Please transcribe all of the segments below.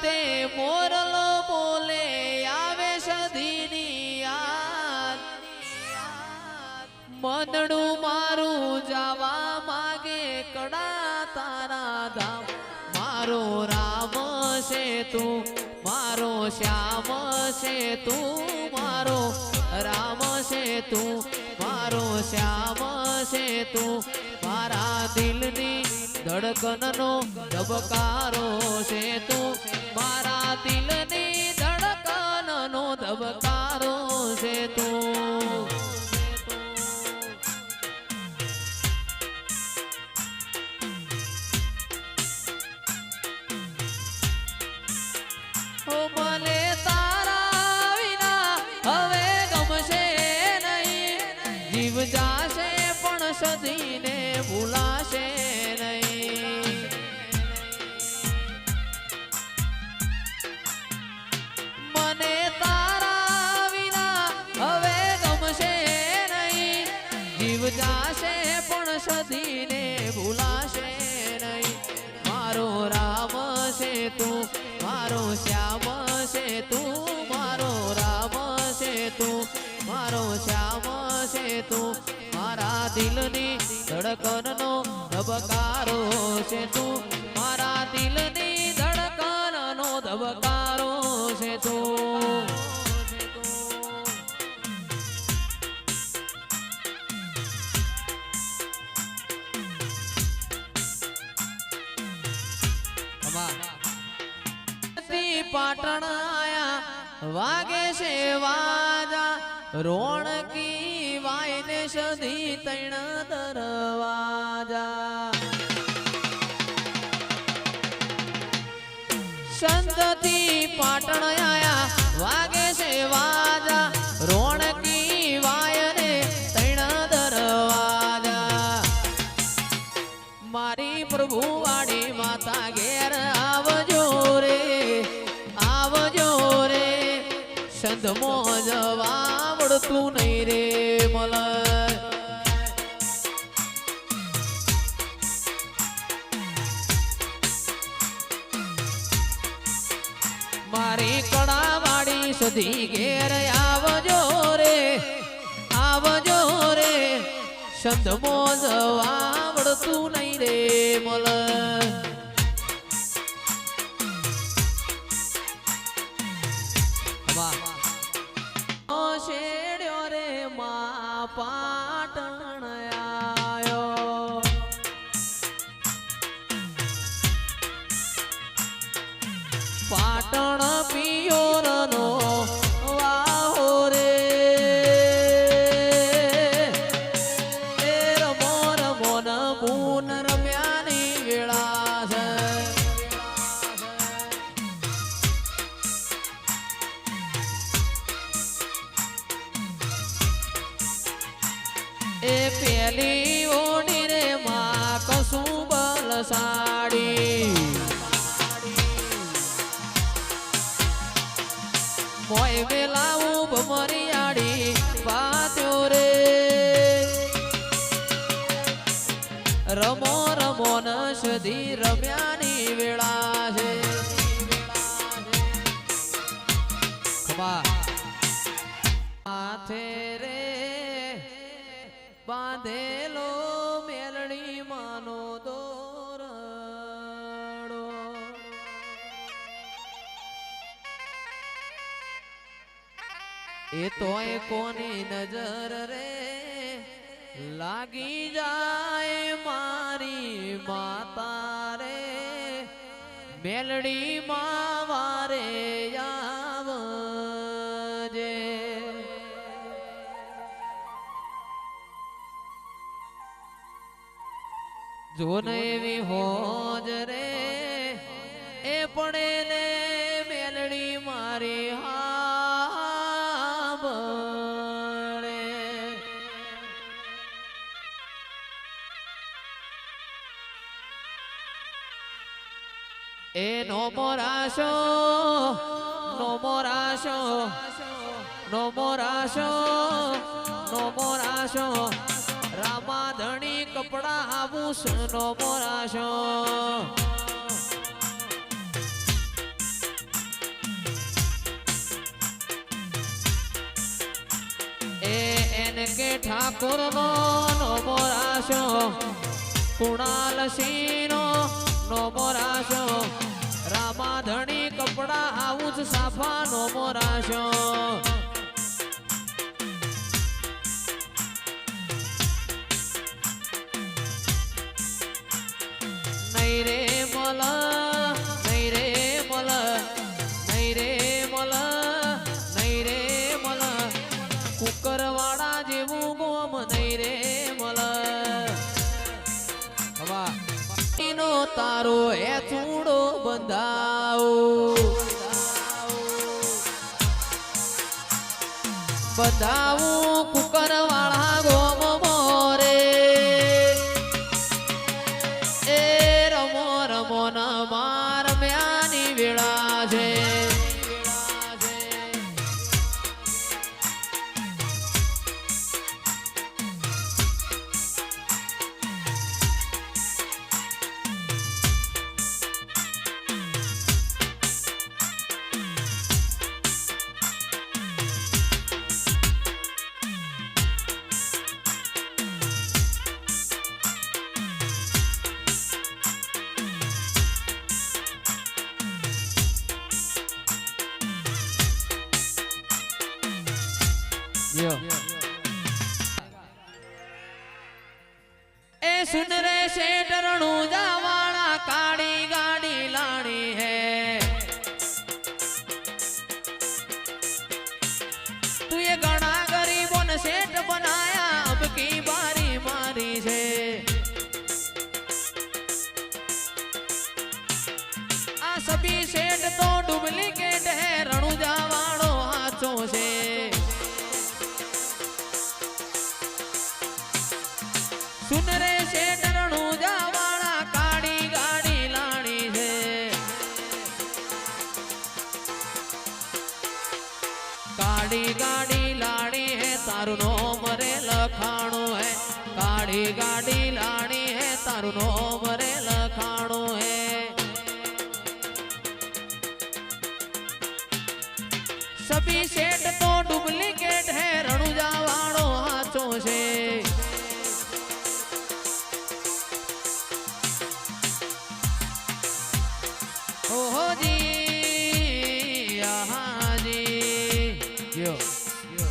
તે મોરલો બોલે આવે સદીની યાદ મનડું મારું જવા માગે કડા તારા ધામ મારો રામ છે તું મારો શ્યામ છે તું મારો રામ છે તું મારો શ્યામ છે તું મારા દિલની ધડકનનો ધબકારો છે તું મારા દિલની ધડકનનો ધબકારો છે તું મને તારા વિના હવે ગમશે નહીં જીવ જાશે પણ સદીને ભૂલાશે નહીં મને તારા વિના હવે ગમશે નહીં જીવ જાશે પણ સદીને ભૂલાશે નહીં મારો રામ છે તું મારો શ્યામ છે તું મારો રામ છે તું મારો શ્યામ છે તું મારા દિલની ધડકનનો ધબકારો છે તું મારા દિલની ધડકનનો ધબકારો છે તું પાટણ આયા વાગે છે વાજા રોણકી વાયને સધી તૈણ દરવાજા સંતથી પાટણ આયા વાગે છે વાજા રોણકી વાયને તૈણ દરવાજા મારી પ્રભુ વાડી માતા ઘેર આવજો રે સંતમો જવા મળતું નહીં રે મલય મારી કડાવાડી સુધી ઘેર આવજો રે સંતમો જવા મળતું નહીં રે મલય શેડ્યો રે મા પાટણ આયો પાટણ પિયોરનો વાહો રે રમો રમો ન પૂન રમ્યાની વેળા છે એ પેલી ઓડી રે માં કસું બલ સાડી મોય મેલાવું ભમરિયાળી પાત્યો રે રમો રમો ન સધી રમ્યાની વેળા છે માથે રે બાંધેલો મેલડી માનો દોરડો એ તોય કોની નજર રે લાગી જાય મારી માતા રે મેલડી માં વારે આવજે જોન એવી હોજ રે એ પડે ને મેલડી મારી હાબળે એ નો મોરાશો નો મોરાશો નો મોરાશો નો મોરાશો રામા ધણી કપડા આભૂષણો મોરાશો કે ઠાકોર નો નોમો રાશો, કુણાલ સિંહ નો નોમો રાશો, રામાધણી કપડા આવું જ સાફા નોમો રાશો. નહીં રે મલ, નહીં રે મલ, નહીં રે મલ, નહીં રે મલ, કુકરવાડા જેવું ગોમ નહીં રે મલ. એનો તારો એ ચૂડો બંધાવો, બંધાવું કુકરવાળા ગોમ મોરે. એ રમો રમો ન માર મ્યાની વેળા છે. ए सुन रे सेठ रणुजा वाला काड़ी गाड़ी लानी है. तू ये घना गरीबों ने सेठ बनाया, अब की बारी मारी है. आ सभी सेठ तो डुप्लीकेट है, रणुजा वालो हाथों से. सुन रे सेठ रणुजा वाला काड़ी गाड़ी लानी है. काड़ी गाड़ी लानी है तारू नो मरे लखाणो है. काड़ी गाड़ी लानी है तारू नो मरे लखाणो है. सभी सेठ तो डुप्लीकेट है, रणुजा वालो हाथों से. ओहो जी, यहाँ जी, यो, यो.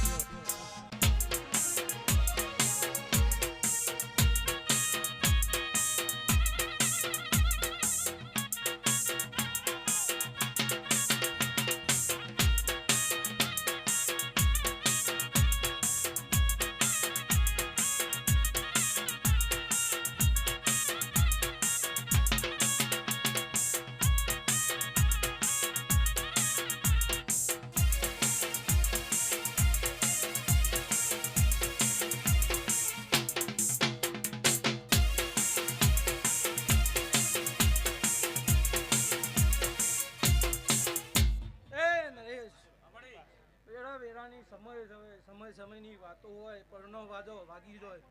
સમયની વાતો હોય, પરનો વાજો વાગી જાય.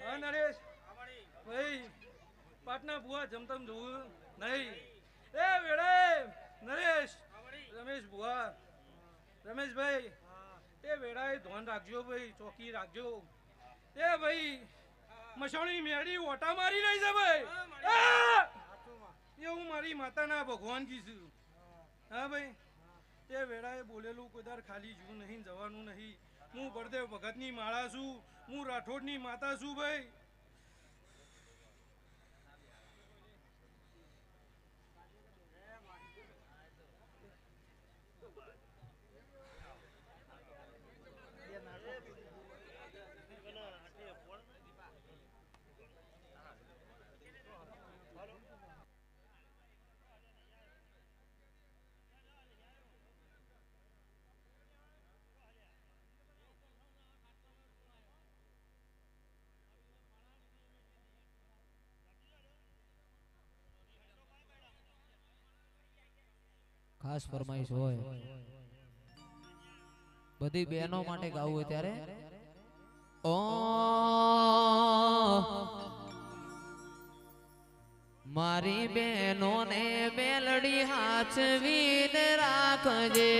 હા નરેશ ભાઈ, પાટના બુઆ જમતમ જોવું નહીં. એ વેળે નરેશ, રમેશ બુઆ, રમેશભાઈ, એ વેળાએ ધ્યાન રાખજો ભાઈ, ચોકી રાખજો. એ ભાઈ મસાણી મેળી ઓટા મારી રહી છે ભાઈ. એ હું મારી માતાના ભગવાન કીધું. હા ભાઈ, તે વેળાએ બોલેલું કોદાર ખાલી જવું નહીં, જવાનું નહીં. હું બળદેવ ભગતની માળા છું, હું રાઠોડની માતા છું ભાઈ. ખાસ ફરમાઈશ હોય, બધી બહેનો માટે ગાવું હોય ત્યારે. ઓ મારી બહેનોને મેલડી હાચવીને રાખજે.